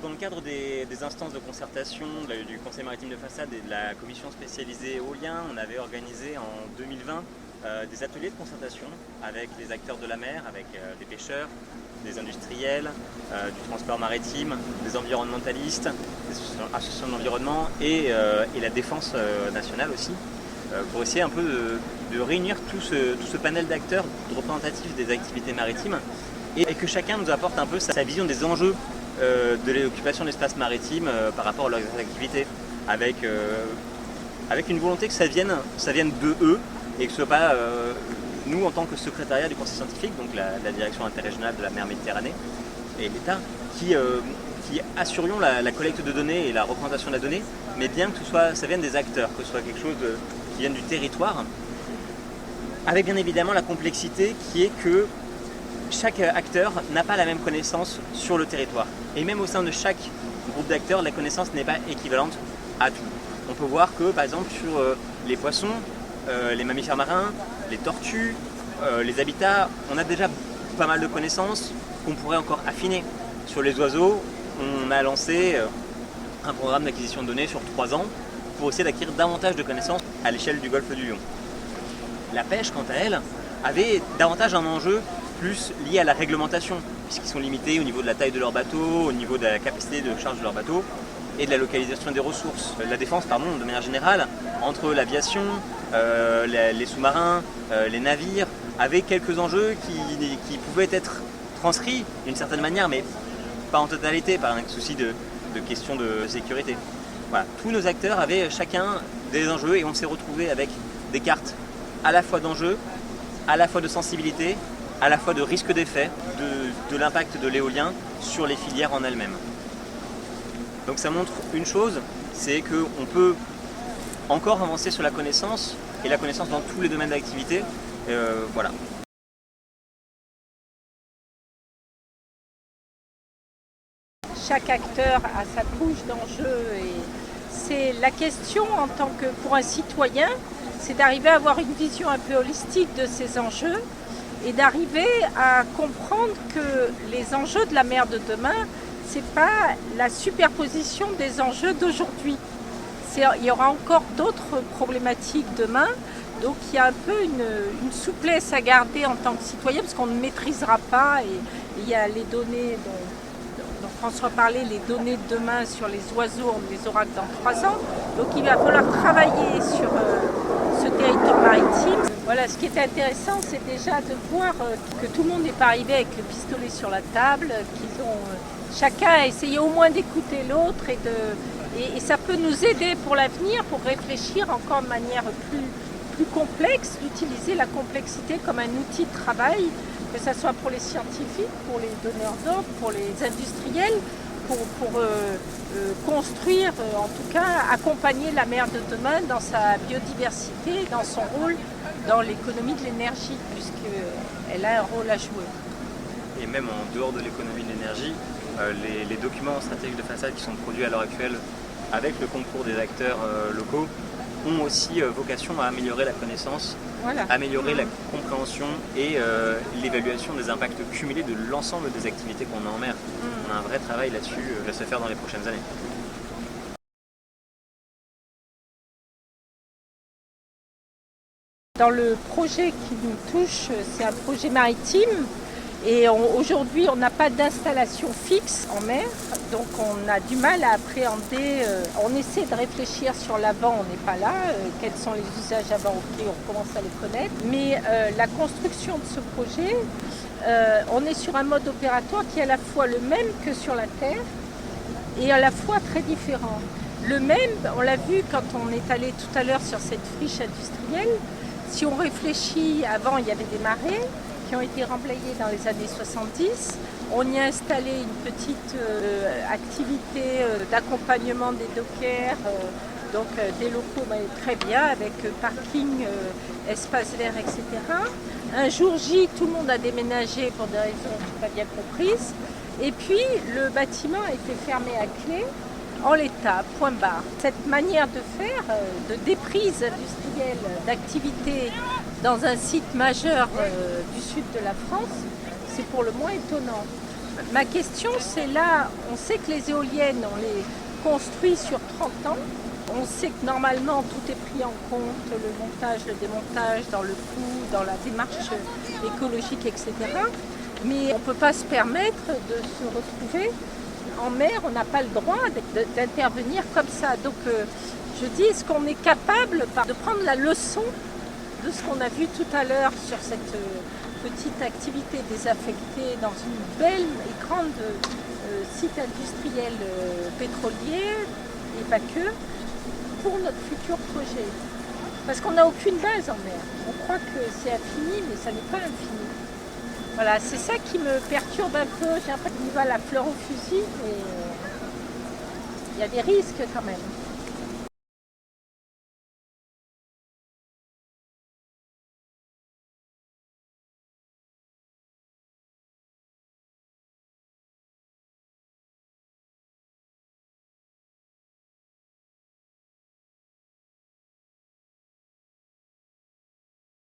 dans le cadre des instances de concertation du Conseil maritime de façade et de la commission spécialisée éolien, on avait organisé en 2020 des ateliers de concertation avec les acteurs de la mer, avec des pêcheurs, des industriels, du transport maritime, des environnementalistes, des associations d'environnement et la défense nationale aussi, pour essayer un peu de réunir tout ce panel d'acteurs représentatifs des activités maritimes et que chacun nous apporte un peu sa vision des enjeux de l'occupation de l'espace maritime par rapport à leurs activités, avec une volonté que ça vienne de eux et que ce ne soit pas nous en tant que secrétariat du conseil scientifique, donc la direction interrégionale de la mer Méditerranée et l'État, qui assurions la collecte de données et la représentation de la donnée, mais bien que ça vienne des acteurs, que ce soit quelque chose qui vienne du territoire, avec bien évidemment la complexité qui est que chaque acteur n'a pas la même connaissance sur le territoire. Et même au sein de chaque groupe d'acteurs, la connaissance n'est pas équivalente à tout. On peut voir que, par exemple, sur les poissons, les mammifères marins, les tortues, les habitats, on a déjà pas mal de connaissances qu'on pourrait encore affiner. Sur les oiseaux, on a lancé un programme d'acquisition de données sur 3 ans pour essayer d'acquérir davantage de connaissances à l'échelle du golfe du Lion. La pêche, quant à elle, avait davantage un enjeu plus lié à la réglementation, puisqu'ils sont limités au niveau de la taille de leur bateau, au niveau de la capacité de charge de leur bateau et de la localisation des ressources. La défense, de manière générale, entre l'aviation, les sous-marins, les navires, avaient quelques enjeux qui pouvaient être transcrits d'une certaine manière, mais pas en totalité, par un souci de question de sécurité. Voilà. Tous nos acteurs avaient chacun des enjeux et on s'est retrouvés avec des cartes à la fois d'enjeux, à la fois de sensibilité, à la fois de risque d'effet, de l'impact de l'éolien sur les filières en elles-mêmes. Donc ça montre une chose, c'est qu'on peut encore avancer sur la connaissance, et la connaissance dans tous les domaines d'activité. Voilà. Chaque acteur a sa couche d'enjeux et c'est la question en tant que pour un citoyen, c'est d'arriver à avoir une vision un peu holistique de ces enjeux et d'arriver à comprendre que les enjeux de la mer de demain, ce n'est pas la superposition des enjeux d'aujourd'hui. Il y aura encore d'autres problématiques demain, donc il y a un peu une souplesse à garder en tant que citoyen parce qu'on ne maîtrisera pas et il y a les données dont François parlait, les données de demain sur les oiseaux, on les aura que dans 3 ans, donc il va falloir travailler sur ce territoire maritime. Voilà, ce qui est intéressant, c'est déjà de voir que tout le monde n'est pas arrivé avec le pistolet sur la table, qu'ils ont chacun essayé au moins d'écouter l'autre et ça peut nous aider pour l'avenir, pour réfléchir encore de manière plus complexe, d'utiliser la complexité comme un outil de travail, que ce soit pour les scientifiques, pour les donneurs d'ordre, pour les industriels, pour construire, en tout cas, accompagner la mer de demain dans sa biodiversité, dans son rôle dans l'économie de l'énergie, puisqu'elle a un rôle à jouer. Et même en dehors de l'économie de l'énergie, les documents stratégiques de façade qui sont produits à l'heure actuelle avec le concours des acteurs locaux ont aussi vocation à améliorer la connaissance, voilà. Améliorer la compréhension et l'évaluation des impacts cumulés de l'ensemble des activités qu'on a en mer. On a un vrai travail là-dessus à se faire dans les prochaines années. Dans le projet qui nous touche, c'est un projet maritime et aujourd'hui on n'a pas d'installation fixe en mer, donc on a du mal à appréhender, on essaie de réfléchir sur l'avant, on n'est pas là, quels sont les usages avant, ok, on commence à les connaître, mais la construction de ce projet, on est sur un mode opératoire qui est à la fois le même que sur la Terre et à la fois très différent. Le même, on l'a vu quand on est allé tout à l'heure sur cette friche industrielle. Si on réfléchit, avant il y avait des marais qui ont été remblayés dans les années 70. On y a installé une petite activité d'accompagnement des dockers, donc des locaux très bien avec parking, espace vert, etc. Un jour J, tout le monde a déménagé pour des raisons que je n'ai pas bien comprises. Et puis le bâtiment a été fermé à clé. En l'état, point barre. Cette manière de faire, de déprise industrielle d'activité dans un site majeur du sud de la France, c'est pour le moins étonnant. Ma question, c'est là, on sait que les éoliennes, on les construit sur 30 ans. On sait que normalement, tout est pris en compte, le montage, le démontage, dans le coût, dans la démarche écologique, etc. Mais on ne peut pas se permettre de se retrouver en mer, on n'a pas le droit d'intervenir comme ça. Donc je dis, est-ce qu'on est capable de prendre la leçon de ce qu'on a vu tout à l'heure sur cette petite activité désaffectée dans une belle et grande site industriel pétrolier, et pas que, pour notre futur projet. Parce qu'on n'a aucune base en mer. On croit que c'est infini, mais ça n'est pas infini. Voilà, c'est ça qui me perturbe un peu. J'ai l'impression qu'il va la fleur au fusil, mais il y a des risques quand même.